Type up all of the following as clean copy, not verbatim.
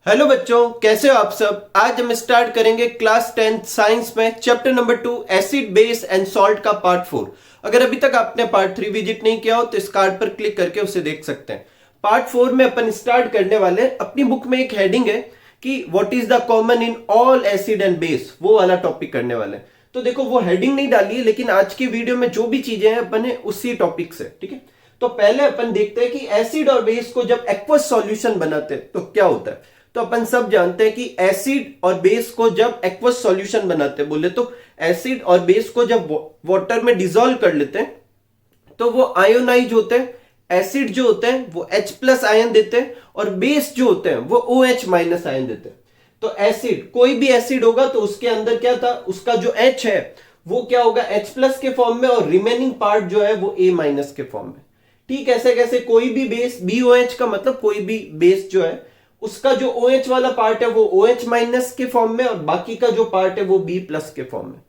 Hello बच्चों, कैसे हो आप सब। आज हम स्टार्ट करेंगे क्लास 10 साइंस में chapter number 2 acid base and salt का पार्ट 4। अगर अभी तक आपने पार्ट 3 विजिट नहीं किया हो तो इस कार्ड पर क्लिक करके उसे देख सकते हैं। पार्ट 4 में अपन स्टार्ट करने वाले हैं। अपनी बुक में एक हेडिंग है कि what is the common in all acid and base, वो वाला टॉपिक करने वाले हैं। तो देखो, वो हेडिंग नहीं डाली है, लेकिन आज की वीडियो में जो भी चीजें हैं अपन ने उसी टॉपिक से, ठीक है। तो पहले अपन देखते हैं कि एसिड और बेस को जब एक्वस सॉल्यूशन बनाते हैं तो क्या होता है। तो अपन सब जानते हैं कि एसिड और बेस को जब एक्वस सॉल्यूशन बनाते हैं, बोले तो एसिड और बेस को जब वाटर में डिसॉल्व कर लेते हैं तो वो आयोनाइज होते हैं। एसिड जो होते हैं वो H प्लस आयन देते हैं और बेस जो होते हैं वो OH माइनस आयन देते हैं। तो एसिड, कोई भी एसिड होगा तो उसके अंदर क्या था, उसका जो H है वो क्या होगा, H प्लस के फॉर्म में, और रिमेनिंग पार्ट जो है वो A माइनस के फॉर्म में। ठीक ऐसे कैसे कोई भी बेस BOH का मतलब कोई भी बेस जो है उसका जो OH वाला पार्ट है वो OH माइनस के फॉर्म में और बाकी का जो पार्ट है वो B प्लस के फॉर्म में।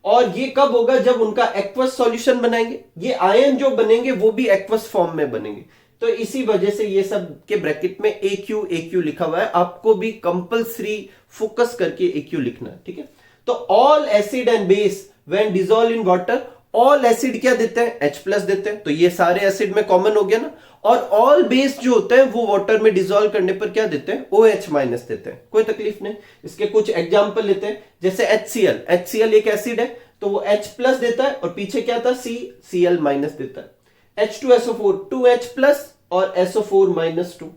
और ये कब होगा, जब उनका एक्वस सॉल्यूशन बनाएंगे। ये आयन जो बनेंगे वो भी एक्वस फॉर्म में बनेंगे। तो इसी वजह से ये सब के ब्रैकेट में AQ लिखा हुआ है। आपको भी कंपल्सरी फोकस करके AQ लिखना है, ठीक है। तो all acid and base when dissolve in water, all acid क्या देते हैं, H प्लस देते हैं, तो ये सारे एसिड में कॉमन हो गया ना। और ऑल बेस जो होते हैं वो वाटर में डिसॉल्व करने पर क्या देते हैं, OH माइनस देते हैं। कोई तकलीफ नहीं। इसके कुछ एग्जांपल लेते हैं, जैसे HCl एक एसिड है तो वो H प्लस देता है और पीछे क्या था, Cl माइनस देता है। H2SO4 2H प्लस और SO4 माइनस 2।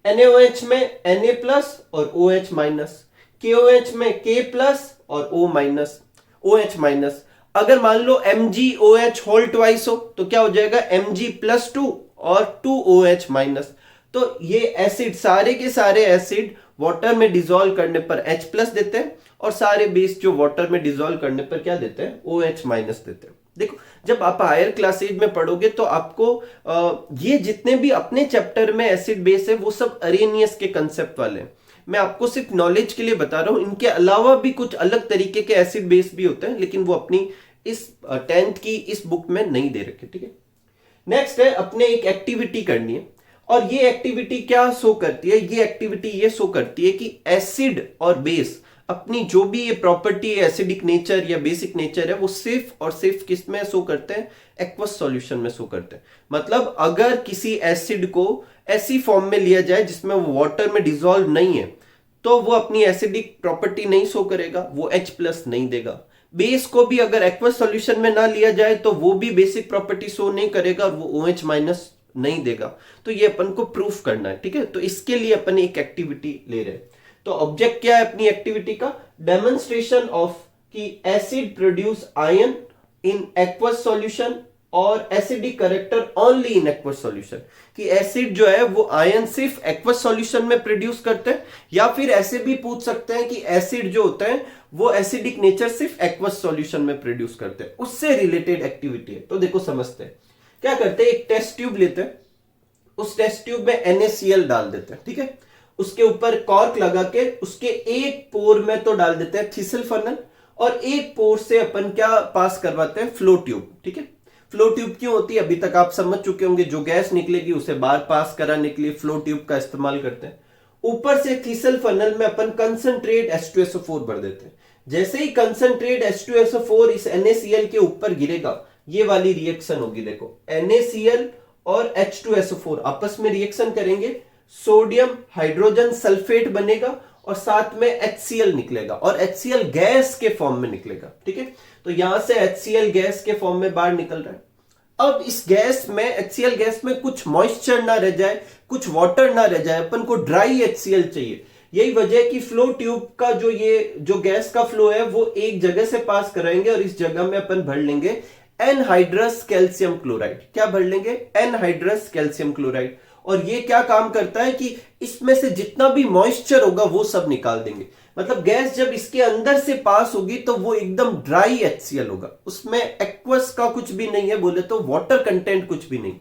NaOH में Na प्लस और OH माइनस। KOH में K प्लस और O माइनस, OH माइनस। अगर मान लो MgOH होल ट्वाइस हो तो क्या हो जाएगा, Mg प्लस 2 और 2OH माइनस। तो ये एसिड, सारे के सारे एसिड वाटर में डिसॉल्व करने पर H प्लस देते हैं और सारे बेस जो वाटर में डिसॉल्व करने पर क्या देते हैं, OH माइनस देते हैं। देखो, जब आप हायर क्लासेज में पढ़ोगे तो आपको ये जितने भी अपने चैप्टर में एसिड बेस है वो सब अरेनियस के कंसेप्ट वाले हैं। मैं आपको सिर्फ नॉलेज के लिए बता रहा हूं। इनके अलावा भी कुछ अलग तरीके के एसिड बेस भी होते हैं, लेकिन वो अपनी इस 10th की इस बुक में नहीं दे रखे, ठीक है। नेक्स्ट है, अपने एक एक्टिविटी करनी है। और ये एक्टिविटी क्या शो करती है, ये एक्टिविटी ये शो करती है कि एसिड और बेस अपनी जो भी ये प्रॉपर्टी है, एसिडिक नेचर या बेसिक नेचर है, वो सिर्फ और सिर्फ किस में शो करते हैं, एक्वस सॉल्यूशन में शो करते हैं। मतलब अगर किसी एसिड को ऐसी फॉर्म में लिया जाए जिसमें वो वाटर में डिसॉल्व नहीं है तो वो अपनी एसिडिक प्रॉपर्टी नहीं शो करेगा, वो H प्लस नहीं देगा। बेस को भी अगर एक्वस सॉल्यूशन में ना लिया जाए तो वो भी बेसिक प्रॉपर्टी शो नहीं करेगा और वो OH माइनस नहीं देगा। तो ये अपन को प्रूफ करना है, ठीक है। तो इसके लिए अपन एक एक्टिविटी ले रहे हैं। तो ऑब्जेक्ट क्या है अपनी एक्टिविटी का, डेमोन्स्ट्रेशन ऑफ कि acid produce ion in aqueous solution और acidic character only in aqueous solution. कि एसिड जो है वो आयन सिर्फ एक्वस सॉल्यूशन में प्रोड्यूस करते हैं, या फिर ऐसे भी पूछ सकते हैं कि एसिड जो होता है वो एसिडिक नेचर सिर्फ एक्वस सॉल्यूशन में प्रोड्यूस करते हैं। उससे रिलेटेड एक्टिविटी है। तो देखो समझते हैं, क्या करते हैं, एक टेस्ट ट्यूब लेते हैं, उस टेस्ट ट्यूब में NaCl डाल देते हैं, ठीक है। उसके ऊपर कॉर्क लगा के उसके एक पोर में तो डाल देते हैं थिसल फनल, और एक पोर से अपन क्या पास करवाते हैं, फ्लो ट्यूब, ठीक है। फ्लो ट्यूब क्यों होती है, अभी तक आप समझ चुके होंगे। जो गैस निकलेगी उसे बाहर पास कराने के लिए फ्लो ट्यूब का इस्तेमाल करते हैं। ऊपर से थिसल फनल में अपन कंसंट्रेट H2SO4 भर देते हैं। जैसे ही कंसंट्रेट H2SO4 इस NaCl के ऊपर गिरेगा, ये वाली रिएक्शन होगी। देखो, NaCl और H2SO4 आपस में रिएक्शन करेंगे, सोडियम हाइड्रोजन सल्फेट बनेगा और साथ में HCl निकलेगा, और HCl गैस के फॉर्म में निकलेगा, ठीक है। तो यहां से HCl गैस के फॉर्म में बाहर निकल रहा है। अब इस गैस में, HCl गैस में कुछ मॉइस्चर ना रह जाए, कुछ वाटर ना रह जाए, अपन को ड्राई HCl चाहिए। यही वजह है कि फ्लो ट्यूब का जो गैस का फ्लो है वो एक जगह से पास कराएंगे और इस जगह में अपन भर लेंगे एनहाइड्रस कैल्शियम क्लोराइड। क्या भर लेंगे, एनहाइड्रस कैल्शियम क्लोराइड। और ये क्या काम करता है कि इसमें से जितना भी मॉइस्चर होगा वो सब निकाल देंगे। मतलब गैस जब इसके अंदर से पास होगी तो वो एकदम ड्राई HCl होगा, उसमें एक्वस का कुछ भी नहीं है, बोले तो वाटर कंटेंट कुछ भी नहीं।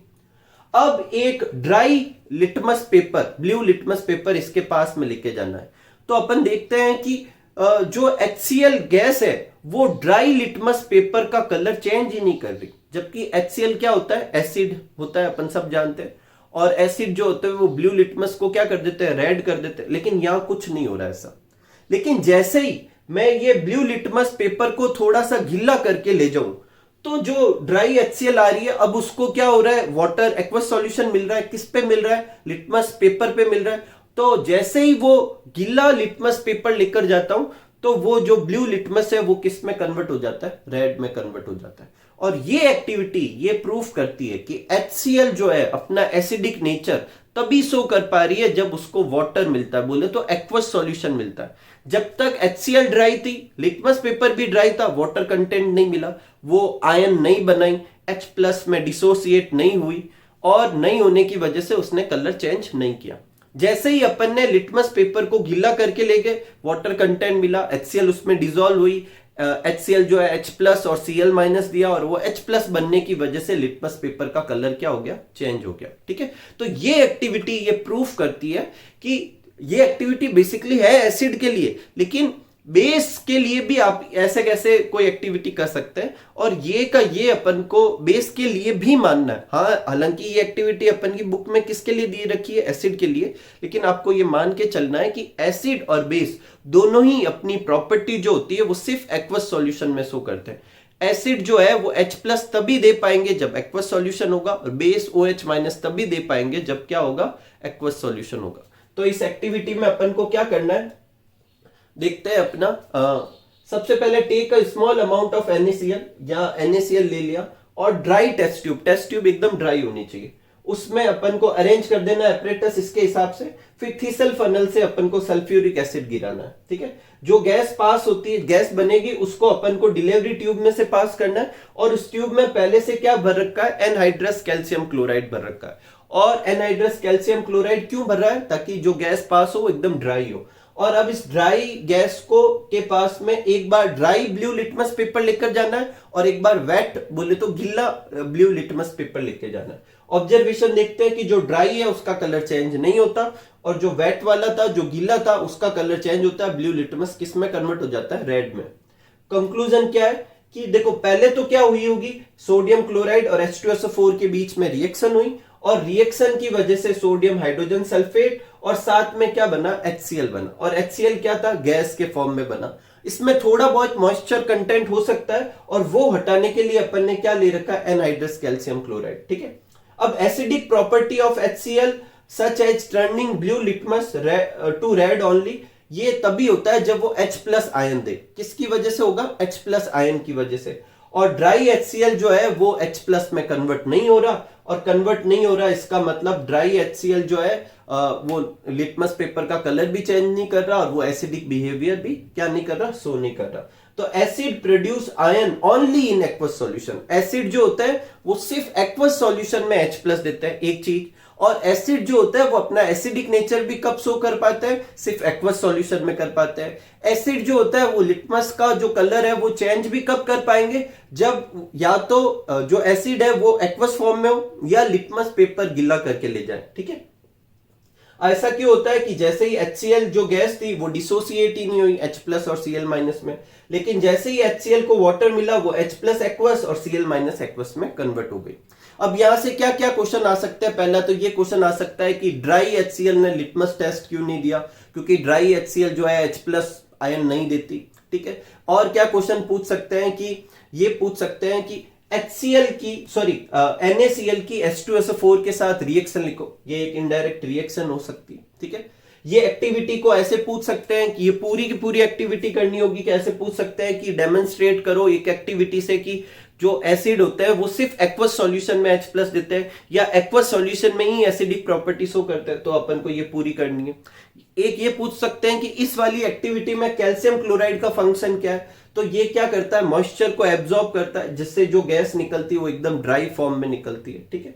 अब एक dry litmus paper, blue litmus paper इसके पास में लेके जाना है। तो अपन देखते हैं कि जो HCl गैस है वो ड्राई लिटमस पेपर का कलर चेंज ही नहीं कर रही, जबकि HCl क्या होता है, एसिड होता है, अपन सब जानते हैं। और एसिड जो होते हैं वो ब्लू लिटमस को क्या कर देते हैं, रेड कर देते हैं। लेकिन यहां कुछ नहीं हो रहा ऐसा। लेकिन जैसे ही मैं ये ब्लू लिटमस पेपर को थोड़ा सा गीला करके ले जाऊं, तो जो ड्राई HCl आ रही है, अब उसको क्या हो रहा है, वाटर एक्वस सॉल्यूशन मिल रहा है। किस पे मिल रहा है, लिटमस पेपर पे मिल रहा है। तो जैसे ही वो गीला लिटमस पेपर लेकर जाता हूं, तो वो जो ब्लू लिटमस है वो किस में कन्वर्ट हो जाता है, रेड में कन्वर्ट हो जाता है। और ये एक्टिविटी ये प्रूफ करती है कि HCl जो है अपना एसिडिक नेचर तभी शो कर पा रही है जब उसको वाटर मिलता है, बोले तो एक्वस सॉल्यूशन मिलता है। जब तक HCl ड्राई थी, लिटमस पेपर भी ड्राई था, वाटर कंटेंट नहीं मिला, वो आयन नहीं बनाई, H+ में डिसोसिएट नहीं हुई, और नहीं होने की वजह से उसने कलर चेंज नहीं किया। जैसे ही अपन ने लिटमस पेपर को गीला करके ले गए, वाटर कंटेंट मिला, HCl उसमें डिसॉल्व हुई, HCl जो है H+ और Cl- दिया, और वो H+ बनने की वजह से लिटमस पेपर का कलर क्या हो गया, चेंज हो गया। ठीक है, तो ये एक्टिविटी ये प्रूफ करती है कि ये एक्टिविटी बेसिकली है एसिड के लिए, लेकिन बेस के लिए भी आप ऐसे कैसे कोई एक्टिविटी कर सकते हैं। और ये का ये अपन को बेस के लिए भी मानना है। हाँ, हालांकि ये एक्टिविटी अपन की बुक में किसके लिए दी रखी है, एसिड के लिए, लेकिन आपको ये मान के चलना है कि एसिड और बेस दोनों ही अपनी प्रॉपर्टी जो होती है वो सिर्फ एक्वस सॉल्यूशन में शो करते हैं। एसिड जो है वो H+ तभी दे पाएंगे जब एक्वस सॉल्यूशन होगा, और बेस OH- तभी दे पाएंगे जब क्या होगा, एक्वस सॉल्यूशन होगा। तो इस एक्टिविटी में अपन को क्या करना है, देखते हैं अपना। सबसे पहले take a small amount of NaCl, या NaCl ले लिया, और ड्राई टेस्ट ट्यूब एकदम ड्राई होनी चाहिए, उसमें अपन को अरेंज कर देना है एपरेटस इसके हिसाब से। फिर थीसल फनल से अपन को सल्फ्यूरिक एसिड गिराना है। ठीक है, जो गैस पास होती है, गैस बनेगी, उसको अपन को डिलीवरी ट्यूब में से पास करना है, और उस ट्यूब में पहले से क्या भर रखा है, एनहाइड्रस कैल्शियम क्लोराइड भर रखा है। और एनहाइड्रस कैल्शियम क्लोराइड क्यों भर रहा है, ताकि जो गैस पास हो वो एकदम ड्राई हो। और अब इस ड्राई गैस को के पास में एक बार ड्राई ब्लू लिटमस पेपर लेकर जाना है, और एक बार वेट बोले तो गीला ब्लू लिटमस पेपर लेकर जाना है। ऑब्जर्वेशन देखते हैं कि जो ड्राई है उसका कलर चेंज नहीं होता, और जो वेट वाला था, जो गीला था, उसका कलर चेंज होता है। ब्लू लिटमस किस में कन्वर्ट हो जाता है, रेड में। कंक्लूजन क्या है कि देखो, पहले तो क्या हुई होगी, सोडियम क्लोराइड और H2SO4 के बीच में रिएक्शन हुई, और रिएक्शन की वजह से सोडियम हाइड्रोजन सल्फेट, और साथ में क्या बना, HCl बना। और HCl क्या था, गैस के फॉर्म में बना। इसमें थोड़ा बहुत मॉइस्चर कंटेंट हो सकता है, और वो हटाने के लिए अपन ने क्या ले रखा है, एनहाइड्रस कैल्शियम क्लोराइड। ठीक है, अब acidic property of HCl such as turning blue litmus to red only, ये तभी होता है जब वो H+ आयन दे। किसकी वजह से होगा, H+ आयन की वजह से। और ड्राई HCl जो है वो H+ में कन्वर्ट नहीं हो रहा, और कन्वर्ट नहीं हो रहा इसका मतलब ड्राई HCl जो है वो लिटमस पेपर का कलर भी चेंज नहीं कर रहा, और वो एसिडिक बिहेवियर भी क्या नहीं कर रहा, शो नहीं कर रहा। तो acid produce ion only in aqueous solution. Acid जो होता है वो सिर्फ एक्वस सॉल्यूशन में H+ देता है, एक चीज। और एसिड जो होता है वो अपना एसिडिक नेचर भी कब शो कर पाता है, सिर्फ एक्वस सॉल्यूशन में कर पाता है। एसिड जो होता है वो लिटमस का जो कलर है वो चेंज भी कब कर पाएंगे, जब या तो जो एसिड है वो एक्वस फॉर्म में हो, या लिटमस पेपर गीला करके ले जाए। ठीक है, ऐसा क्यों होता है कि जैसे ही HCl जो गैस थी वो डिसोसिएट ही नहीं हुई H+ और Cl- में, लेकिन जैसे ही HCl को वाटर मिला वो H+ एक्वस और Cl- एक्वस में कन्वर्ट हो गई। अब यहां से क्या क्या क्वेश्चन आ सकते हैं, पहला तो ये क्वेश्चन आ सकता है कि ड्राई HCl ने लिटमस टेस्ट क्यों नहीं दिया, क्योंकि ड्राई HCl जो है H+ आयन नहीं देती। ठीक है, और क्या क्वेश्चन पूछ सकते हैं कि ये पूछ सकते हैं कि NaCl की H2SO4 के साथ रिएक्शन लिखो, ये एक इनडायरेक्ट रिएक्शन हो सकती है। ठीक है, ये एक्टिविटी को ऐसे पूछ सकते हैं कि ये पूरी की पूरी एक्टिविटी करनी होगी, कि ऐसे पूछ सकते हैं कि डेमोन्स्ट्रेट करो एक एक्टिविटी से कि जो एसिड होते हैं वो सिर्फ एक्वस सॉल्यूशन में H+ देते हैं, या एक्वस सॉल्यूशन में ही एसिडिक प्रॉपर्टी शो करते हैं, तो अपन को ये पूरी करनी है। एक ये पूछ सकते हैं कि इस वाली एक्टिविटी में कैल्शियम क्लोराइड का फंक्शन क्या है, तो ये क्या करता है, मॉइस्चर को एब्जॉर्ब करता है, जिससे जो गैस निकलती है वो एकदम ड्राई फॉर्म में निकलती है। ठीक है,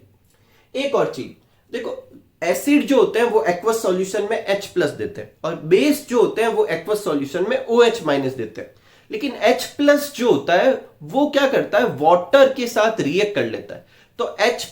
एक और चीज देखो, एसिड जो होते हैं वो एक्वस सॉल्यूशन में H+ देते हैं, और बेस जो होते हैं वो एक्वस सॉल्यूशन में OH- देते हैं। लेकिन H+ जो होता है वो क्या करता है, वाटर के साथ रिएक्ट कर लेता है। तो H+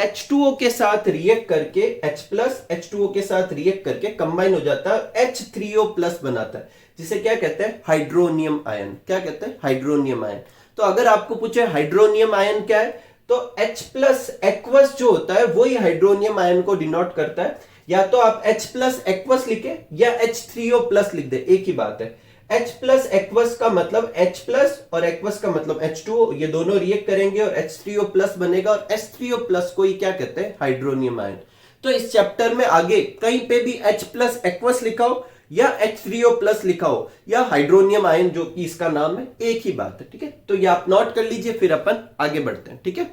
H2O के साथ रिएक्ट करके, H+ H2O के साथ रिएक्ट करके कंबाइन हो जाता है, H3O+ बनाता है, जिसे क्या कहते हैं, हाइड्रोनियम आयन। क्या कहते हैं, हाइड्रोनियम आयन। तो अगर आपको पूछे हाइड्रोनियम आयन क्या है, तो H प्लस एक्वस जो होता है वही हाइड्रोनियम आयन को डिनोट करता है। या तो आप H प्लस एक्वस लिखे या H3O प्लस लिख दे, एक ही बात है। H प्लस एक्वस का मतलब H प्लस और एक्वस का मतलब H2O, ये दोनों रिएक्ट करेंगे और H3O प्लस बनेगा और H3O प्लस को ही क्या कहते हैं, हाइड्रोनियम आयन। तो इस चैप्टर में आगे कहीं पे भी H प्लस एक्वस लिखा हो या H3O प्लस लिखा हो या हाइड्रोनियम आयन जो कि इसका नाम है, एक ही बात है, ठीक है। तो ये आप नोट कर लीजिए, फिर अपन आगे बढ़ते हैं, ठीक है।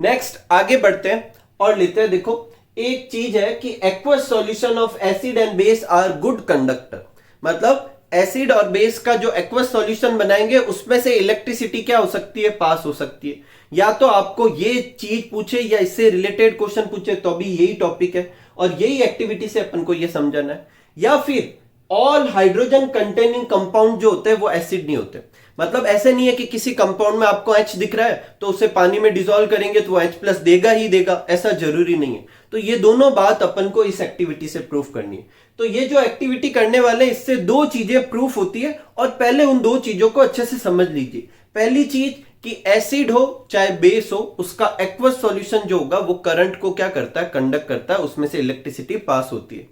नेक्स्ट आगे बढ़ते हैं और लेते हैं, देखो एक चीज है कि aqueous solution of acid and base are good conductor. मतलब एसिड और बेस का जो एक्वस सॉल्यूशन बनाएंगे उसमें से इलेक्ट्रिसिटी क्या हो सकती है, पास हो सकती है। या तो आपको ये चीज पूछे या इससे रिलेटेड क्वेश्चन पूछे तो भी यही टॉपिक है और यही एक्टिविटी से अपन को ये समझना है। या फिर ऑल हाइड्रोजन कंटेनिंग कंपाउंड जो होते हैं वो एसिड नहीं होते। मतलब ऐसे नहीं है कि किसी कंपाउंड में आपको H दिख रहा है तो उसे पानी में डिसॉल्व करेंगे तो वो H प्लस देगा ही देगा, ऐसा जरूरी नहीं है। तो ये दोनों बात अपन को इस एक्टिविटी से प्रूफ करनी है। तो ये जो एक्टिविटी करने वाले इससे दो चीजें प्रूफ होती है और पहले उन दो चीजों को अच्छे से समझ लीजिए। पहली चीज कि एसिड हो चाहे बेस हो, उसका एक्वस सॉल्यूशन जो होगा वो करंट को क्या करता है, कंडक्ट करता है, उसमें से इलेक्ट्रिसिटी पास होती है।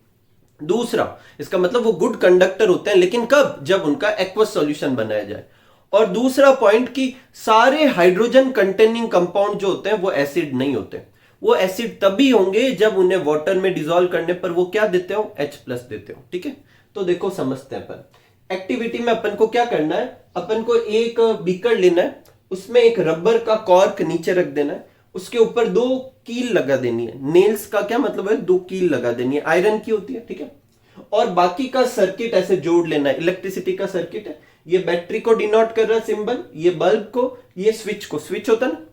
दूसरा, इसका मतलब वो गुड कंडक्टर होते हैं, लेकिन कब, जब उनका एक्वस सॉल्यूशन बनाया जाए। और दूसरा पॉइंट कि सारे हाइड्रोजन कंटेनिंग कंपाउंड जो होते हैं वो एसिड नहीं होते। वो एसिड तभी होंगे जब उन्हें वाटर में डिसॉल्व करने पर वो क्या देते हो, H प्लस देते हो, ठीक है। तो देखो समझते हैं अपन एक्टिविटी में अपन को क्या करना है। अपन को एक बीकर लेना है, उसमें एक रबर का कॉर्क नीचे रख देना है, उसके ऊपर दो कील लगा देनी है। नेल्स का क्या मतलब है, दो कील लगा देनी है, आयरन की होती है, ठीक है। और बाकी का सर्किट ऐसे जोड़ लेना है, इलेक्ट्रिसिटी का सर्किट है। ये बैटरी को डिनोट कर रहा है सिंबल, ये बल्ब को, ये स्विच को, स्विच होता है ना।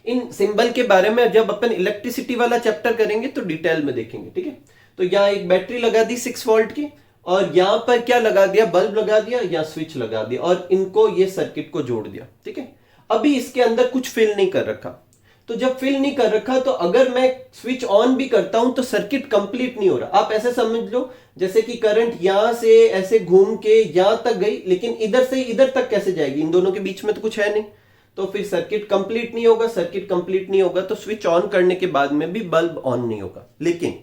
इन सिंबल के बारे में जब अपन इलेक्ट्रिसिटी वाला चैप्टर करेंगे तो डिटेल में देखेंगे, ठीक है। तो यहाँ एक बैटरी लगा दी 6 वोल्ट की और यहां पर क्या लगा दिया, बल्ब लगा दिया या स्विच लगा दिया और इनको ये सर्किट को जोड़ दिया, ठीक है। अभी इसके अंदर कुछ फिल नहीं कर रखा। तो जब फिल नहीं कर रखा तो अगर मैं स्विच ऑन भी करता हूं तो सर्किट कंप्लीट नहीं हो रहा। आप ऐसे समझ लो जैसे कि करंट यहां से ऐसे घूम के यहां तक गई, लेकिन इधर से इधर तक कैसे जाएगी, इन दोनों के बीच में तो कुछ है नहीं, तो फिर सर्किट कंप्लीट नहीं होगा। सर्किट कंप्लीट नहीं होगा तो स्विच ऑन करने के बाद में भी बल्ब ऑन नहीं होगा। लेकिन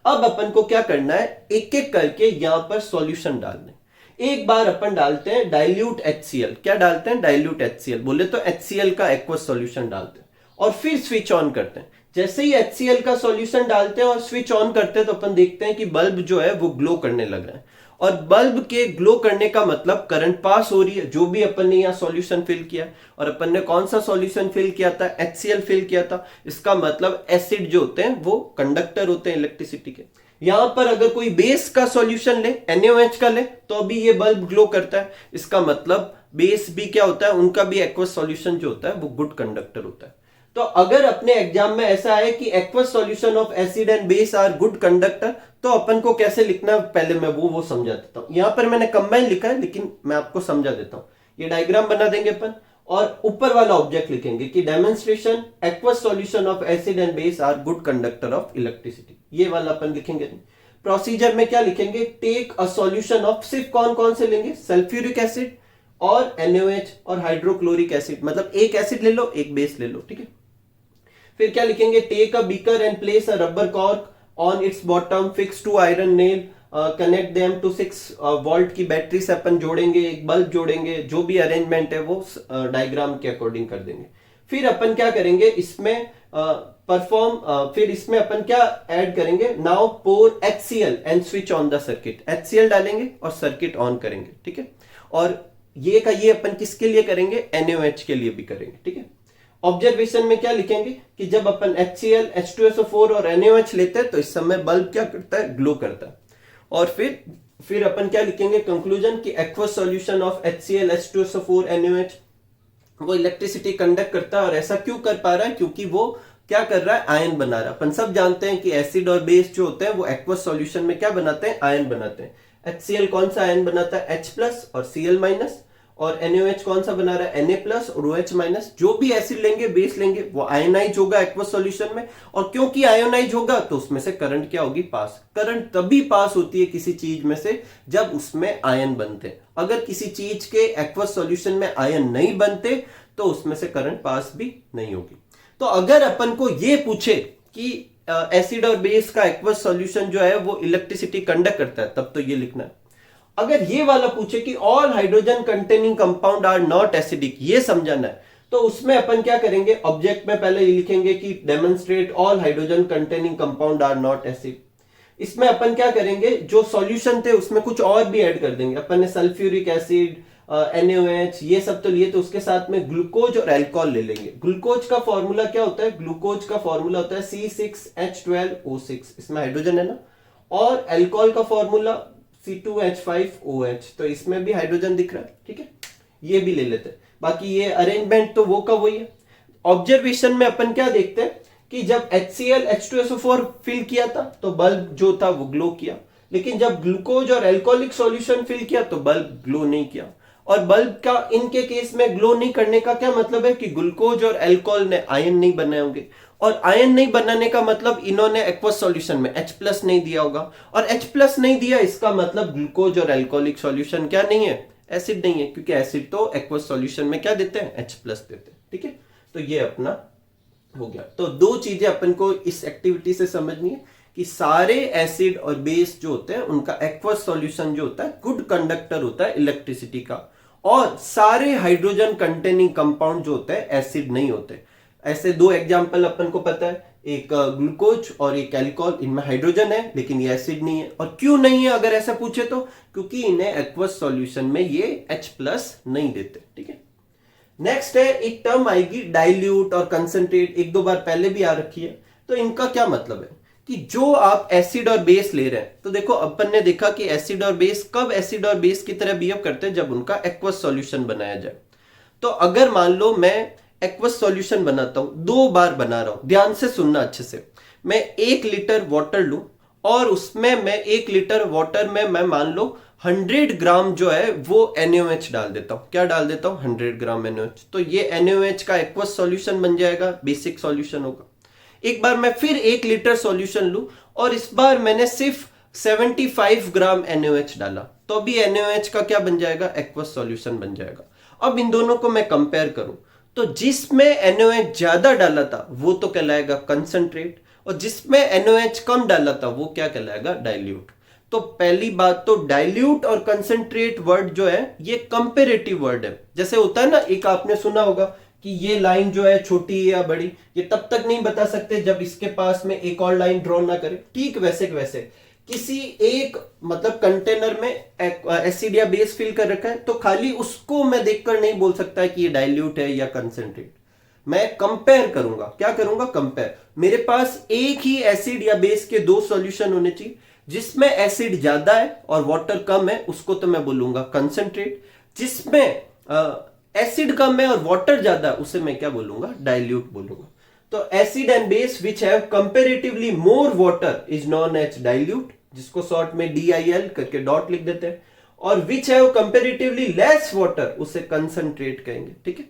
अब अपन को क्या करना है, एक एक करके यहां पर सॉल्यूशन डालना है। एक बार अपन डालते हैं डाइल्यूट HCl। क्या डालते हैं, डाइल्यूट HCl, बोले तो HCl का एक्वस सॉल्यूशन डालते हैं और फिर स्विच ऑन करते हैं। जैसे ही HCl का सॉल्यूशन डालते हैं और स्विच ऑन करते हैं तो अपन देखते हैं कि बल्ब जो है वो ग्लो करने लग रहा है। और बल्ब के ग्लो करने का मतलब करंट पास हो रही है, जो भी अपन ने यहाँ सॉल्यूशन फिल किया। और अपन ने कौन सा सॉल्यूशन फिल किया था, HCl फिल किया था। इसका मतलब एसिड जो होते हैं वो कंडक्टर होते हैं इलेक्ट्रिसिटी के। यहां पर अगर कोई बेस का सॉल्यूशन ले, NaOH का ले, तो अभी ये बल्ब ग्लो करता है। इसका मतलब बेस भी क्या होता है, उनका भी एक्वस सॉल्यूशन जो होता है वो गुड कंडक्टर होता है। तो अगर अपने एग्जाम में ऐसा है कि aqueous solution of acid and base are good conductor, तो अपन को कैसे लिखना है पहले मैं वो समझा देता हूं। यहां पर मैंने कंबाइन लिखा है लेकिन मैं आपको समझा देता हूं। ये डायग्राम बना देंगे अपन और ऊपर वाला ऑब्जेक्ट लिखेंगे कि demonstration aqueous solution of acid and base are good conductor of electricity. ये वाला अपन लिखेंगे। प्रोसीजर में क्या लिखेंगे, टेक अ सॉल्यूशन ऑफ, सिर्फ कौन कौन से लेंगे, सल्फ्यूरिक एसिड और NaOH और हाइड्रोक्लोरिक एसिड। मतलब एक एसिड ले लो एक बेस ले लो, ठीक है। फिर क्या लिखेंगे, take a beaker and place a rubber cork on its bottom, fix to iron nail, connect them to 6 volt की बैटरी से अपन जोड़ेंगे, एक बल्ब जोड़ेंगे, जो भी अरेंजमेंट है वो डायग्राम के अकॉर्डिंग कर देंगे। फिर अपन क्या करेंगे इसमें फिर इसमें अपन क्या ऐड करेंगे, now pour HCl and switch on the circuit. HCl डालेंगे और सर्किट ऑन करेंगे, ठीक है। और ये का ये अपन किसके लिए करेंगे, NaOH के लिए भी करेंगे, ठीक है। ऑब्जर्वेशन में क्या लिखेंगे कि जब अपन HCl, H2SO4 और NaOH लेते हैं तो इस समय बल्ब क्या करता है, ग्लो करता है। और फिर अपन क्या लिखेंगे, कंक्लूजन कि aqueous solution of HCl, H2SO4, NaOH वो इलेक्ट्रिसिटी कंडक्ट करता है। और ऐसा क्यों कर पा रहा है, क्योंकि वो क्या कर रहा है, आयन बना रहा है। अपन सब जानते हैं कि एसिड और बेस जो होते हैं वो एक्वस सॉल्यूशन में क्या बनाते हैं, आयन बनाते हैं। HCl कौन सा आयन बनाता है, H प्लस और Cl माइनस, और NaOH कौन सा बना रहा है, Na प्लस और OH माइनस। जो भी एसिड लेंगे, बेस लेंगे, वो आयनाइज होगा एक्वस सॉल्यूशन में, और क्योंकि आयोनाइज होगा तो उसमें से करंट क्या होगी, पास। करंट तभी पास होती है किसी चीज में से जब उसमें आयन बनते हैं। अगर किसी चीज के एक्वस सॉल्यूशन में आयन नहीं बनते तो उसमें से करंट पास भी नहीं होगी। तो अगर अपन को ये पूछे कि एसिड और बेस का एक्वस सॉल्यूशन जो है वो इलेक्ट्रिसिटी कंडक्ट करता है, तब तो ये लिखना है। अगर ये वाला पूछे कि all hydrogen containing compound are not acidic, ये समझाना है, तो उसमें अपन क्या करेंगे, ऑब्जेक्ट में पहले ये लिखेंगे कि demonstrate all hydrogen containing compound are not acid. इसमें अपन क्या करेंगे, जो सॉल्यूशन थे उसमें कुछ और भी ऐड कर देंगे। अपन ने सल्फ्यूरिक एसिड, NaOH ये सब तो लिए, तो उसके साथ में ग्लूकोज और अल्कोहल ले लेंगे। ग्लूकोज का फॉर्मूला क्या होता है, ग्लूकोज का फॉर्मूला होता है C6H12O6, इसमें हाइड्रोजन है ना, और अल्कोहल का फॉर्मूला C2H5OH, तो इसमें भी हाइड्रोजन दिख रहा है, ठीक है, ये भी ले लेते हैं। बाकी ये अरेंजमेंट तो वो का वही है। ऑब्जर्वेशन में अपन क्या देखते हैं कि जब HCl H2SO4 फिल किया था तो बल्ब जो था वो ग्लो किया, लेकिन जब ग्लूकोज और अल्कोहलिक सॉल्यूशन फिल किया तो बल्ब ग्लो नहीं किया। और बल्ब का इनके केस में ग्लो नहीं करने का क्या मतलब है कि ग्लूकोज और अल्कोहल ने आयन नहीं बनाए होंगे, और आयन नहीं बनाने का मतलब इन्होंने एक्वस सॉल्यूशन में H प्लस नहीं दिया होगा, और H प्लस नहीं दिया इसका मतलब ग्लूकोज और अल्कोहलिक सॉल्यूशन क्या नहीं है, एसिड नहीं है, क्योंकि एसिड तो एक्वस सॉल्यूशन में क्या देते हैं, H प्लस देते हैं, ठीक है। तो ये अपना हो गया। तो दो चीजें अपन को इस एक्टिविटी से समझनी है कि सारे एसिड और बेस जो होते हैं उनका एक्वस सॉल्यूशन जो होता है गुड कंडक्टर होता है इलेक्ट्रिसिटी का, और सारे हाइड्रोजन कंटेनिंग कंपाउंड जो होते हैं एसिड नहीं होते। ऐसे दो एग्जांपल अपन को पता है, एक ग्लूकोज और एक अल्कोहल, इनमें हाइड्रोजन है लेकिन ये एसिड नहीं है। और क्यों नहीं है अगर ऐसा पूछे तो, क्योंकि इन्हें एक्वस सॉल्यूशन में ये H प्लस नहीं देते, ठीक है। नेक्स्ट है, एक टर्म आएगी डाइल्यूट और कंसंट्रेट, एक दो बार पहले भी आ रखी है। तो इनका क्या मतलब है कि जो आप एसिड और बेस ले रहे हैं, तो देखो अपन ने देखा कि एसिड और बेस कब एसिड और बेस की तरह बिहेव करते हैं, जब उनका एक्वस सॉल्यूशन बनाया जाए। तो अगर मान लो मैं एक्वस सॉल्यूशन बनाता हूं, दो बार बना रहा हूं, ध्यान से सुनना अच्छे से। मैं 1 लीटर वाटर लूं और उसमें मैं 1 लीटर वाटर में मैं मान लो 100 ग्राम जो है वो NaOH डाल देता हूं। क्या डाल देता हूं, 100 ग्राम NaOH। तो ये NaOH का एक्वस सॉल्यूशन बन जाएगा, बेसिक सॉल्यूशन होगा। एक बार मैं फिर 1 लीटर सॉल्यूशन लूं और इस बार मैंने सिर्फ 75 ग्राम NaOH डाला, तो अभी NaOH का क्या बन जाएगा, एक्वस सॉल्यूशन बन जाएगा। अब इन दोनों को मैं कंपेयर करूं तो जिसमें NaOH ज्यादा डाला था वो तो कहलाएगा कंसंट्रेट, और जिसमें NaOH कम डाला था वो क्या कहलाएगा, डाइल्यूट। तो पहली बात तो डाइल्यूट और कंसंट्रेट वर्ड जो है ये कंपेरेटिव वर्ड है। जैसे होता है ना, एक आपने सुना होगा कि ये लाइन जो है छोटी है या बड़ी, ये तब तक नहीं बता सकते जब इसके पास में एक और लाइन ड्रॉ ना करे, ठीक वैसे वैसे किसी एक मतलब कंटेनर में एसिड या बेस फिल कर रखा है, तो खाली उसको मैं देखकर नहीं बोल सकता कि ये डाइल्यूट है या कंसंट्रेट। मैं कंपेयर करूंगा, क्या करूंगा, कंपेयर। मेरे पास एक ही एसिड या बेस के दो सॉल्यूशन होने चाहिए, जिसमें एसिड ज्यादा है और वाटर कम है उसको तो मैं बोलूंगा कंसंट्रेट, जिसमें एसिड कम है और वाटर ज्यादा है उसे मैं क्या बोलूंगा, डाइल्यूट बोलूंगा। तो acid and base which have comparatively more water is known as dilute, जिसको शॉर्ट में DIL करके डॉट लिख देते हैं, और which have comparatively less water उसे कंसंट्रेट कहेंगे, ठीक है।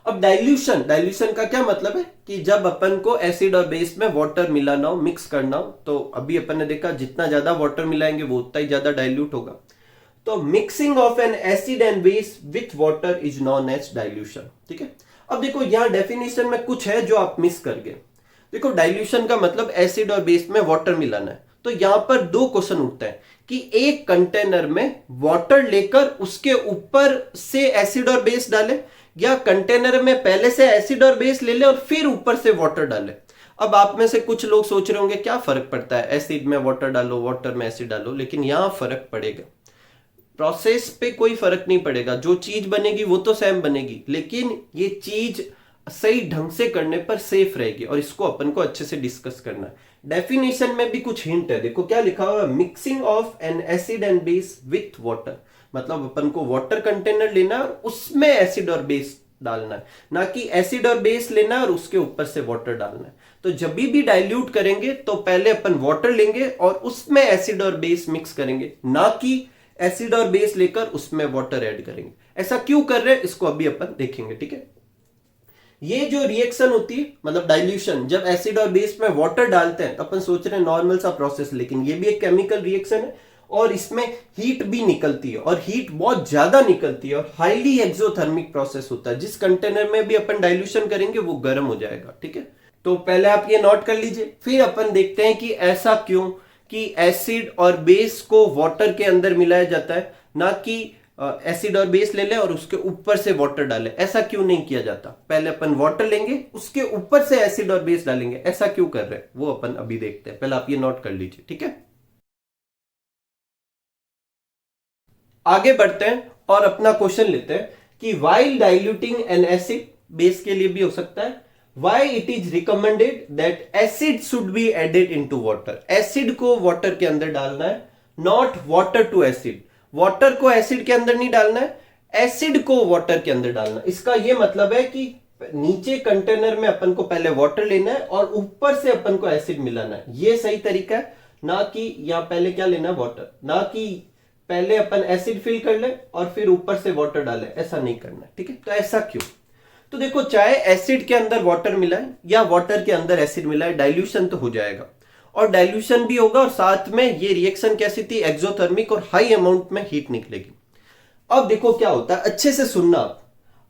अब डाइल्यूशन, डाइल्यूशन का क्या मतलब है कि जब अपन को एसिड और बेस में वाटर मिलाना हो, मिक्स करना हो, तो अभी अपन ने देखा जितना ज्यादा वाटर मिलाएंगे वो उतना ही ज्यादा डाइल्यूट होगा। तो mixing of an acid and base with water is known as dilution, ठीक है। अब देखो यहां डेफिनेशन में कुछ है जो आप मिस कर गए। देखो डाइल्यूशन का मतलब एसिड और बेस में वाटर मिलाना है। तो यहां पर दो क्वेश्चन उठते हैं कि एक कंटेनर में वाटर लेकर उसके ऊपर से एसिड और बेस डाले, या कंटेनर में पहले से एसिड और बेस ले ले और फिर ऊपर से वाटर डाले। अब आप में से कुछ लोग सोच रहे होंगे क्या फर्क पड़ता है, एसिड में वाटर डालो, वाटर में एसिड डालो, लेकिन यहां फर्क पड़ेगा। प्रोसेस पे कोई फर्क नहीं पड़ेगा, जो चीज बनेगी वो तो सेम बनेगी, लेकिन ये चीज सही ढंग से करने पर सेफ रहेगी, और इसको अपन को अच्छे से डिस्कस करना है। डेफिनेशन में भी कुछ हिंट है, देखो क्या लिखा हुआ है, mixing of an acid and base with water, मतलब अपन को वाटर कंटेनर लेना और उसमें एसिड और बेस डालना है, ना कि एसिड और बेस लेना और उसके ऊपर से वाटर डालना है। तो जब भी डाइल्यूट करेंगे तो पहले अपन वाटर लेंगे और उसमें एसिड और बेस मिक्स करेंगे, ना कि एसिड और बेस लेकर उसमें वाटर ऐड करेंगे। ऐसा क्यों कर रहे हैं इसको अभी अपन देखेंगे, ठीक है। ये जो रिएक्शन होती है मतलब डाइल्यूशन, जब एसिड और बेस में वाटर डालते हैं तो अपन सोच रहे हैं नॉर्मल सा प्रोसेस, लेकिन ये भी एक केमिकल रिएक्शन है और इसमें हीट भी निकलती है और हीट बहुत ज्यादा निकलती है और हाईली एक्सोथर्मिक प्रोसेस होता है। जिस कंटेनर में भी अपन डाइल्यूशन करेंगे वो गर्म हो जाएगा, ठीक है। तो पहले आप ये नोट कर लीजिए, फिर अपन देखते हैं कि ऐसा क्यों कि एसिड और बेस को वाटर के अंदर मिलाया जाता है, ना कि एसिड और बेस ले ले और उसके ऊपर से वाटर डाले। ऐसा क्यों नहीं किया जाता, पहले अपन वाटर लेंगे उसके ऊपर से एसिड और बेस डालेंगे। ऐसा क्यों कर रहे हैं वो अपन अभी देखते हैं, पहले आप ये नोट कर लीजिए, ठीक है। आगे बढ़ते हैं और अपना क्वेश्चन लेते हैं कि while diluting an acid, base के लिए भी हो सकता है, why it is recommended that acid should be added into water. Acid को वाटर के अंदर डालना है, not water to acid. Water को एसिड के अंदर नहीं डालना है, एसिड को वाटर के अंदर डालना है। इसका यह मतलब है कि नीचे कंटेनर में अपन को पहले वाटर लेना है और ऊपर से अपन को एसिड मिलाना है। यह सही तरीका है, ना कि यहां पहले क्या लेना है वाटर, ना कि पहले अपन एसिड फिल कर ले और फिर ऊपर से वाटर डाले। ऐसा नहीं करना है, ठीक है। तो ऐसा क्यों, तो देखो चाहे एसिड के अंदर वाटर मिला है या वाटर के अंदर एसिड मिला है, डाइल्यूशन तो हो जाएगा और डाइल्यूशन भी होगा और साथ में ये रिएक्शन कैसी थी, एक्सोथर्मिक और हाई अमाउंट में हीट निकलेगी। अब देखो क्या होता है, अच्छे से सुनना आप।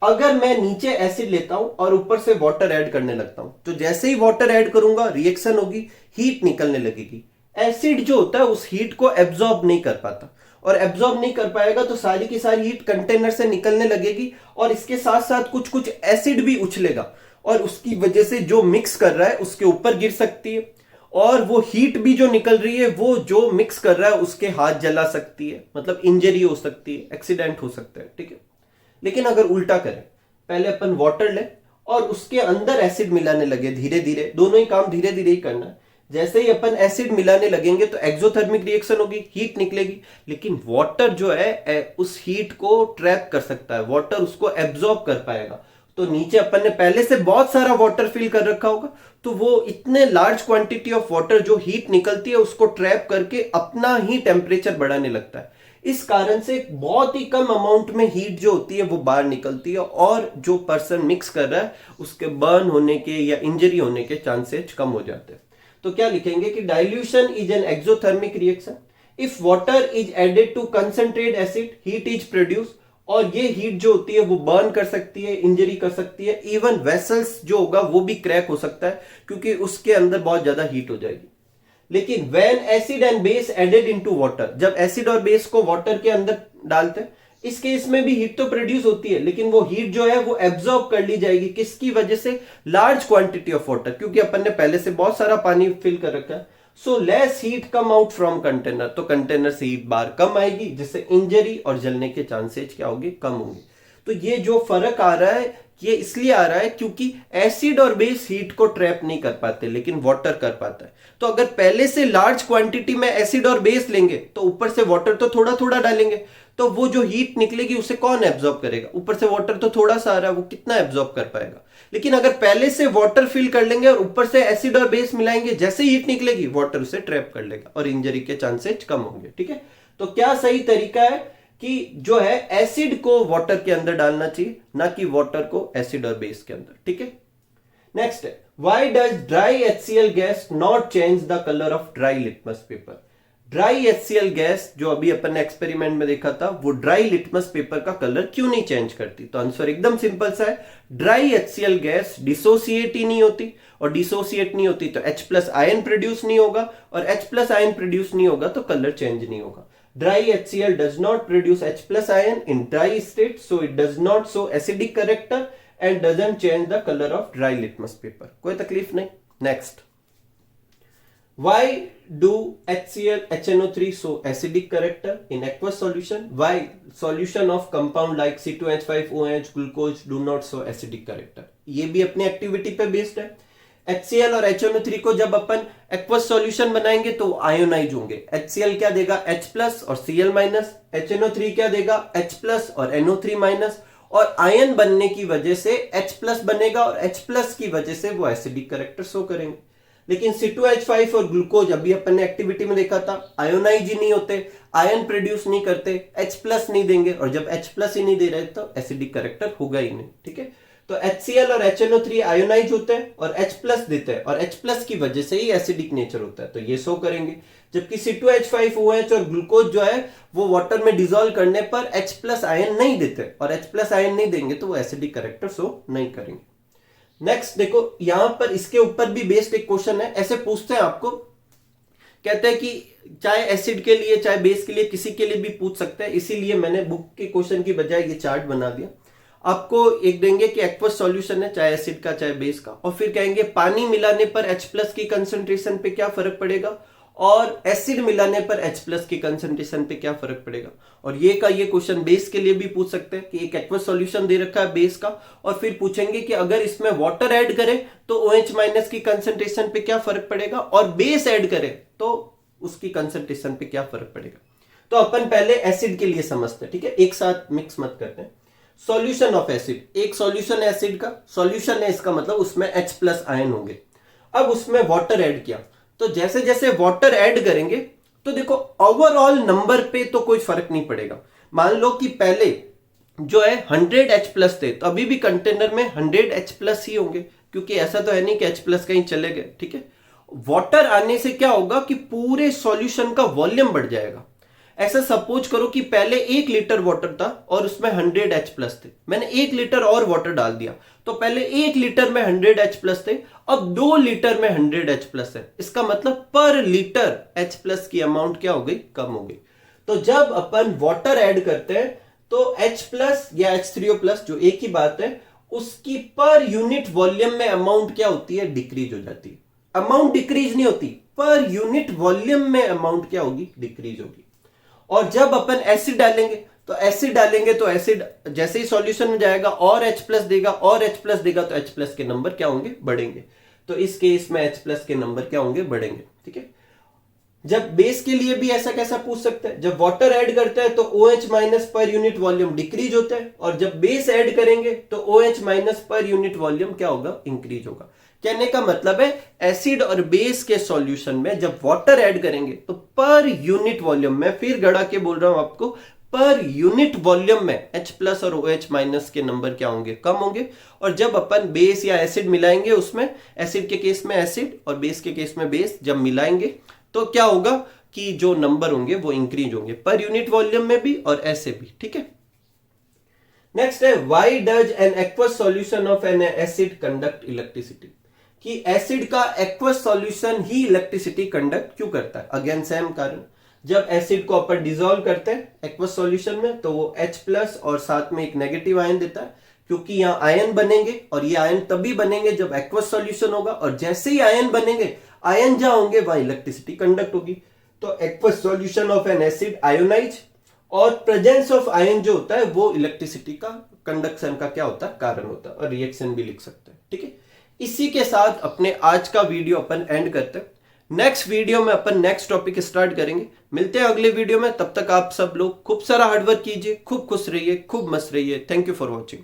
अगर मैं नीचे एसिड लेता हूं और ऊपर से वाटर ऐड करने लगता हूं तो जैसे ही वाटर ऐड करूंगा रिएक्शन होगी, हीट निकलने लगेगी। एसिड जो होता है उस हीट को एब्जॉर्ब नहीं कर पाता और एब्जॉर्ब नहीं कर पाएगा तो सारी की सारी हीट कंटेनर से निकलने लगेगी और इसके साथ साथ कुछ कुछ एसिड भी उछलेगा और उसकी वजह से जो मिक्स कर रहा है उसके ऊपर गिर सकती है और वो हीट भी जो निकल रही है वो जो मिक्स कर रहा है उसके हाथ जला सकती है, मतलब इंजरी हो सकती है, एक्सीडेंट हो सकता है, ठीक है। लेकिन अगर उल्टा करें, पहले अपन वाटर ले और उसके अंदर एसिड मिलाने लगे धीरे धीरे, दोनों ही काम धीरे धीरे ही करना है। जैसे ही अपन एसिड मिलाने लगेंगे तो एक्सोथर्मिक रिएक्शन होगी, हीट निकलेगी, लेकिन वाटर जो है उस हीट को ट्रैप कर सकता है, वाटर उसको एब्जॉर्ब कर पाएगा। तो नीचे अपन ने पहले से बहुत सारा वाटर फिल कर रखा होगा तो वो इतने लार्ज क्वांटिटी ऑफ वाटर जो हीट निकलती है उसको ट्रैप करके अपना ही टेम्परेचर बढ़ाने लगता है। इस कारण से बहुत ही कम अमाउंट में हीट जो होती है वो बाहर निकलती है और जो पर्सन मिक्स कर रहा है उसके बर्न होने के या इंजरी होने के चांसेस कम हो जाते हैं। तो क्या लिखेंगे कि dilution is an exothermic reaction, if water is added to concentrate acid heat is produce, और ये हीट जो होती है वो बर्न कर सकती है, इंजरी कर सकती है, इवन वेसल्स जो होगा वो भी क्रैक हो सकता है क्योंकि उसके अंदर बहुत ज्यादा हीट हो जाएगी। लेकिन when acid and base added into water, जब एसिड और बेस को वाटर के अंदर डालते हैं इस केस में भी हीट तो प्रोड्यूस होती है लेकिन वो हीट जो है वो एब्जॉर्ब कर ली जाएगी, किसकी वजह से, लार्ज क्वांटिटी ऑफ वाटर, क्योंकि अपन ने पहले से बहुत सारा पानी फिल कर रखा है। So less heat come out from container, तो कंटेनर से हीट बाहर कम आएगी जिससे इंजरी और जलने के चांसेस क्या होंगे, कम होंगे। तो ये जो फर्क आ रहा है ये इसलिए आ रहा है क्योंकि एसिड और बेस हीट को ट्रैप नहीं कर पाते लेकिन वाटर कर पाता है। तो अगर पहले से लार्ज क्वांटिटी में एसिड और बेस लेंगे तो ऊपर से वाटर तो थोड़ा थोड़ा डालेंगे तो वो जो हीट निकलेगी उसे कौन एब्जॉर्ब करेगा, ऊपर से वाटर तो थोड़ा सा आ रहा है वो कितना एब्जॉर्ब कर पाएगा। लेकिन अगर पहले से वाटर फिल कर लेंगे और ऊपर से एसिड और बेस मिलाएंगे, जैसे हीट निकलेगी वाटर उसे ट्रैप कर लेगा और इंजरी के चांसेस कम होंगे, ठीक है। तो क्या सही तरीका है कि जो है एसिड को वाटर के अंदर डालना चाहिए, ना कि वाटर को एसिड और बेस के अंदर, ठीक है। नेक्स्ट है, why does dry HCl gas not change the colour of dry litmus paper. Dry HCl gas जो अभी अपन ने एक्सपेरिमेंट में देखा था वो ड्राई लिटमस पेपर का कलर क्यों नहीं चेंज करती। तो आंसर एकदम सिंपल सा है, ड्राई HCl गैस डिसोसिएट ही नहीं होती और डिसोसिएट नहीं होती तो H+ आयन प्रोड्यूस नहीं होगा और H+ आयन प्रोड्यूस नहीं होगा तो कलर चेंज नहीं होगा। Dry HCl does not produce H+ ion in dry state, so it does not show acidic character and doesn't change the color of dry litmus paper. कोई तकलीफ नहीं। Next, why do HCl HNO3 show acidic character in aqueous solution? Why solution of compound like C2H5OH glucose do not show acidic character? ये भी अपनी activity पे based है। HCl और HNO3 को जब अपन एक्वस सॉल्यूशन बनाएंगे तो आयोनाइज होंगे। HCl क्या देगा H+ और Cl-, HNO3 क्या देगा H+ और NO3-, और आयन बनने की वजह से H+ बनेगा और H+ की वजह से वो एसिडिक कैरेक्टर शो करेंगे। लेकिन C2H5 और ग्लूकोज अभी अपन ने एक्टिविटी में देखा था आयोनाइज ही नहीं होते, आयन प्रोड्यूस नहीं करते, H प्लस नहीं देंगे, और जब H प्लस ही नहीं दे रहे तो एसिडिक कैरेक्टर होगा ही नहीं। ठीक है, तो HCl और HNO3 आयोनाइज होते हैं और H प्लस देते हैं, और H प्लस की वजह से ही एसिडिक नेचर होता है, तो ये शो करेंगे। जबकि C2H5 OH और ग्लूकोज जो है वो वाटर में डिसॉल्व करने पर H प्लस आयन नहीं देते, और H प्लस आयन नहीं देंगे तो वो एसिडिक कैरेक्टर शो नहीं करेंगे। नेक्स्ट देखो, यहां पर इसके ऊपर भी बेस्ड एक क्वेश्चन है, ऐसे पूछते हैं आपको, कहते हैं कि चाहे एसिड के लिए चाहे बेस के लिए किसी के लिए भी पूछ सकते हैं, इसीलिए मैंने बुक के क्वेश्चन की बजाय ये चार्ट बना दिया। आपको एक देंगे कि एक्वस सॉल्यूशन है चाहे एसिड का चाहे बेस का, और फिर कहेंगे पानी मिलाने पर H प्लस की कंसंट्रेशन पे क्या फर्क पड़ेगा और एसिड मिलाने पर H प्लस की कंसंट्रेशन पे क्या फर्क पड़ेगा। और ये क्वेश्चन बेस के लिए भी पूछ सकते हैं कि एक एक्वस सॉल्यूशन दे रखा है बेस का, और फिर पूछेंगे कि अगर इसमें वाटर ऐड करें तो OH माइनस की कंसंट्रेशन पे क्या फर्क पड़ेगा, और बेस ऐड करें तो उसकी कंसंट्रेशन पे क्या फर्क पड़ेगा। तो अपन पहले एसिड के लिए समझते हैं, ठीक है, एक साथ मिक्स मत करते हैं। सॉल्यूशन ऑफ एसिड, एक सॉल्यूशन एसिड का सॉल्यूशन है, इसका मतलब उसमें H प्लस आयन होंगे। अब उसमें वाटर ऐड किया, तो जैसे जैसे वाटर ऐड करेंगे तो देखो ओवरऑल नंबर पे तो कोई फर्क नहीं पड़ेगा। मान लो कि पहले जो है 100 H प्लस थे, तो अभी भी कंटेनर में 100 H प्लस ही होंगे, क्योंकि ऐसा तो है नहीं कि H प्लस कहीं चले गए। ठीक है, वाटर आने से क्या होगा कि पूरे सॉल्यूशन का वॉल्यूम बढ़ जाएगा। ऐसा सपोज करो कि पहले 1 लीटर वाटर था और उसमें 100 H प्लस थे, मैंने 1 लीटर और वाटर डाल दिया, तो पहले 1 लीटर में 100 H प्लस थे, अब 2 लीटर में 100 H प्लस है। इसका मतलब पर लीटर H प्लस की अमाउंट क्या हो गई, कम हो गई। तो जब अपन वाटर ऐड करते हैं तो H प्लस या H3O प्लस जो एक ही बात है, उसकी पर यूनिट वॉल्यूम में अमाउंट क्या होती है, डिक्रीज हो जाती है। अमाउंट डिक्रीज नहीं होती, पर यूनिट वॉल्यूम में अमाउंट क्या होगी, डिक्रीज होगी। और जब अपन एसिड डालेंगे तो एसिड जैसे ही सॉल्यूशन में जाएगा और H प्लस देगा और H प्लस देगा, तो H प्लस के नंबर क्या होंगे, बढ़ेंगे। तो इस केस में H प्लस के नंबर क्या होंगे, बढ़ेंगे। ठीक है, जब बेस के लिए भी ऐसा कैसा पूछ सकते हैं, जब वाटर ऐड करते हैं तो OH minus per unit volume decrease होता है, और जब बेस ऐड करेंगे तो OH minus per unit volume क्या होगा, इंक्रीज होगा। कहने का मतलब है एसिड और बेस के सॉल्यूशन में जब वाटर ऐड करेंगे तो पर यूनिट वॉल्यूम में, फिर गड़ा के बोल रहा हूं आपको, पर यूनिट वॉल्यूम में H प्लस और OH माइनस के नंबर क्या होंगे, कम होंगे। और जब अपन बेस या एसिड मिलाएंगे, उसमें एसिड के केस में एसिड और बेस के केस में बेस जब मिलाएंगे तो क्या होगा कि जो नंबर होंगे वो इंक्रीज होंगे, पर यूनिट वॉल्यूम में भी और ऐसे भी। ठीक है, नेक्स्ट है why does an aqueous solution of an acid conduct electricity, कि एसिड का एक्वस सॉल्यूशन ही इलेक्ट्रिसिटी कंडक्ट क्यों करता है। अगेन सेम कारण, जब एसिड को अपन डिसॉल्व करते हैं एक्वस सॉल्यूशन में तो वो H प्लस और साथ में एक नेगेटिव आयन देता है, क्योंकि यहाँ आयन बनेंगे, और ये आयन तभी बनेंगे जब एक्वस सॉल्यूशन होगा, और जैसे ही आयन बनेंगे, आयन जहां होंगे वहां इलेक्ट्रिसिटी कंडक्ट होगी। तो aqueous solution of an acid ionise, और प्रेजेंस ऑफ आयन जो होता है वो इलेक्ट्रिसिटी का कंडक्शन का क्या होता है, कारण होता है, और रिएक्शन भी लिख सकते हैं। ठीक है, इसी के साथ अपने आज का वीडियो अपन एंड करते हैं। नेक्स्ट वीडियो में अपन नेक्स्ट टॉपिक स्टार्ट करेंगे। मिलते हैं अगले वीडियो में, तब तक आप सब लोग खूब सारा हार्डवर्क कीजिए, खूब खुश रहिए, खूब मस्त रहिए। Thank you for watching.